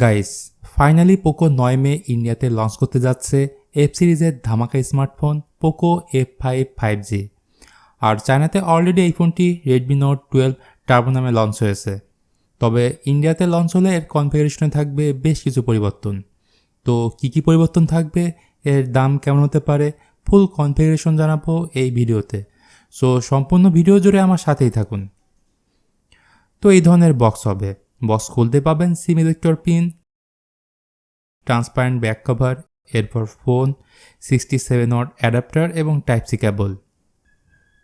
Guys, finally Poco 9 মে ইন্ডিয়াতে launch করতে যাচ্ছে এফ সিরিজের ধামাকা স্মার্টফোন পোকো F5 5G। আর চায়নাতে অলরেডি এই ফোনটি রেডমি নোট 12 টার্বো নামে লঞ্চ হয়েছে। তবে ইন্ডিয়াতে লঞ্চ হলে এর কনফিগারেশনে থাকবে বেশ কিছু পরিবর্তন। তো কী পরিবর্তন থাকবে, এর দাম কেমন হতে পারে, ফুল কনফিগারেশন জানাবো এই ভিডিওতে। সো সম্পূর্ণ ভিডিও জুড়ে আমার সাথেই থাকুন। তো এই ধরনের বক্স হবে। বক্স খুলতে পাবেন SIM ejector pin, transparent back cover, এরপর ফোন, 67 ওয়াট অ্যাডাপ্টার এবং টাইপ সি কেবল।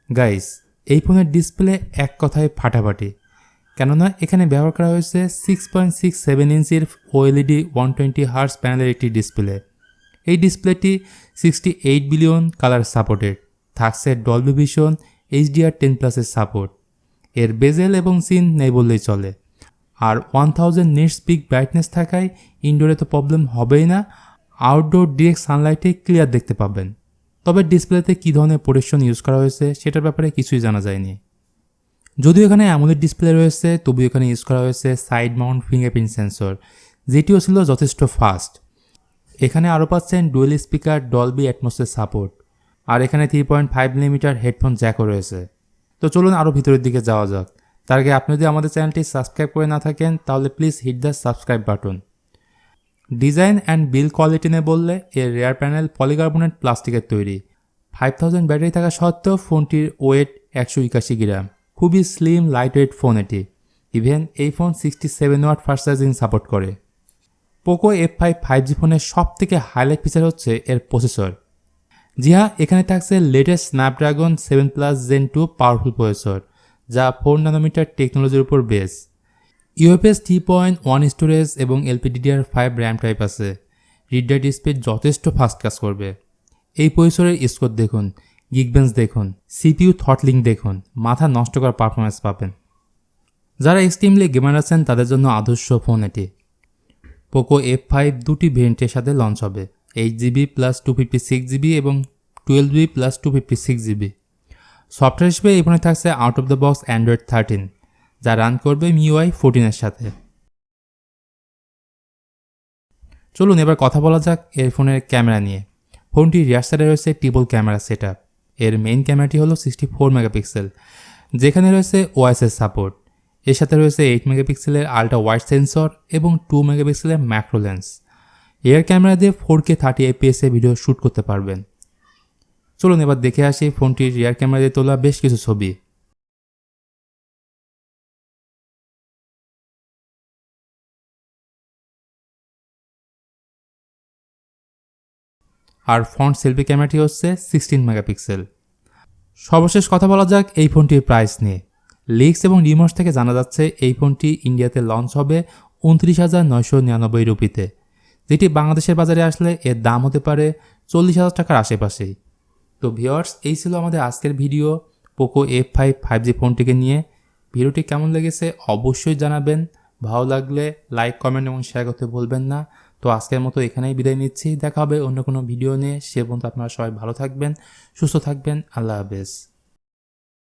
গাইস, এই ফোনের ডিসপ্লে এক কথায় ফাটাফাটি, কেননা এখানে ব্যবহার করা হয়েছে 6.67 ইঞ্চির ওএলইডি 120 হার্টজ প্যানেলের একটি ডিসপ্লে। এই ডিসপ্লেটি 68 বিলিয়ন কালার সাপোর্টেড, থাকছে ডলবি ভিশন HDR10+-এর সাপোর্ট। এর বেজেল এবং সিন নেই বললেই চলে। আর 1000 নিটস পিক ব্রাইটনেস থাকায় ইনডোরে তো প্রবলেম হবেই না, আউটডোর ডিরেক্ট সানলাইটে ক্লিয়ার দেখতে পাবেন। তবে ডিসপ্লেতে কী ধরনের প্রোটেকশন ইউজ করা হয়েছে সেটার ব্যাপারে কিছুই জানা যায়নি। যদিও এখানে অ্যামোলেড ডিসপ্লে রয়েছে, তবুও এখানে ইউজ করা হয়েছে সাইড মাউন্ট ফিঙ্গারপ্রিন্ট সেন্সর, যেটিও ছিল যথেষ্ট ফাস্ট। এখানে আরও পাচ্ছেন ডুয়েল স্পিকার ডলবি অ্যাটমসের সাপোর্ট, আর এখানে 3.5 মিলিমিটার হেডফোন জ্যাকও রয়েছে। তো চলুন আরও ভিতরের দিকে যাওয়া যাক। তার আগে আপনি যদি আমাদের চ্যানেলটি সাবস্ক্রাইব করে না থাকেন তাহলে please hit the subscribe button. Design and build quality নিয়ে বললে এর রেয়ার প্যানেল পলিকার্বনেট প্লাস্টিকের তৈরি। 5000 ব্যাটারি থাকা সত্ত্বেও ফোনটির ওয়েট 181 গ্রাম, খুবই স্লিম লাইট ওয়েট ফোন এটি। ইভেন এই phone 67 watt fast charging support করে। পোকো F5 5G ফোনের সবথেকে হাইলাইট ফিচার হচ্ছে এর প্রসেসর। জি হ্যাঁ, এখানে থাকছে latest Snapdragon 7+ Gen 2 powerful processor, যা 4 ন্যানোমিটার টেকনোলজির উপর বেস। UFS 3.1 স্টোরেজ এবং LPDDR5 র্যাম টাইপ আছে। রিড রাইট স্পিড যথেষ্ট ফাস্ট কাজ করবে। এই প্রসেসরের স্কোর দেখুন, গিগবেঞ্চ দেখুন, CPU থ্রটলিং দেখুন, মাথা নষ্ট করার পারফরমেন্স পাবেন। যারা এক্সট্রিমলি গেমার আছেন তাদের জন্য আদর্শ ফোন এটি। পোকো F5 দুটি ভেরিয়েন্টের সাথে লঞ্চ হবে, 8GB + 256GB এবং 12GB + 256GB। সফটওয়্যার হিসেবে এই ফোনে থাকছে out of the box Android 13, যা রান করবে MIUI 14 সাথে। চলুন এবার কথা বলা যাক এর ফোনের ক্যামেরা নিয়ে। ফোনটির রিয়ার সাইডে রয়েছে ট্রিপল ক্যামেরা সেটআপ। এর মেইন ক্যামেরাটি হলো 64 মেগাপিক্সেল, যেখানে রয়েছে ওআইএস সাপোর্ট। এর সাথে রয়েছে 8 মেগাপিক্সেলের আল্ট্রা ওয়াইড সেন্সর এবং 2 মেগাপিক্সেলের ম্যাক্রো লেন্স। এর ক্যামেরা দিয়ে 4K 30fps ভিডিও শ্যুট করতে পারবেন। চলুন এবার দেখে আসি ফোনটির রিয়ার ক্যামেরা দিয়ে তোলা বেশ কিছু ছবি। আর ফ্রন্ট সেলফি ক্যামেরাটি হচ্ছে 16 মেগাপিক্সেল। সর্বশেষ কথা বলা যাক এই ফোনটির প্রাইস নিয়ে। লিক্স এবং রিমোর্স থেকে জানা যাচ্ছে এই ফোনটি ইন্ডিয়াতে লঞ্চ হবে 29,999 রুপিতে, যেটি বাংলাদেশের বাজারে আসলে এর দাম হতে পারে 40,000 টাকার আশেপাশেই। তো ভিউয়ার্স, এই ছিল আমাদের আজকের ভিডিও পোকো F5 5G ফোনটিকে নিয়ে। ভিডিওটি কেমন লেগেছে অবশ্যই জানাবেন। ভালো লাগলে লাইক, কমেন্ট এবং শেয়ার করতে ভুলবেন না। তো আজকের মতো এখানেই বিদায় নিচ্ছি, দেখা হবে অন্য কোনো ভিডিও নিয়ে। সে পর্যন্ত আপনারা সবাই ভালো থাকবেন, সুস্থ থাকবেন। আল্লাহ হাফেজ।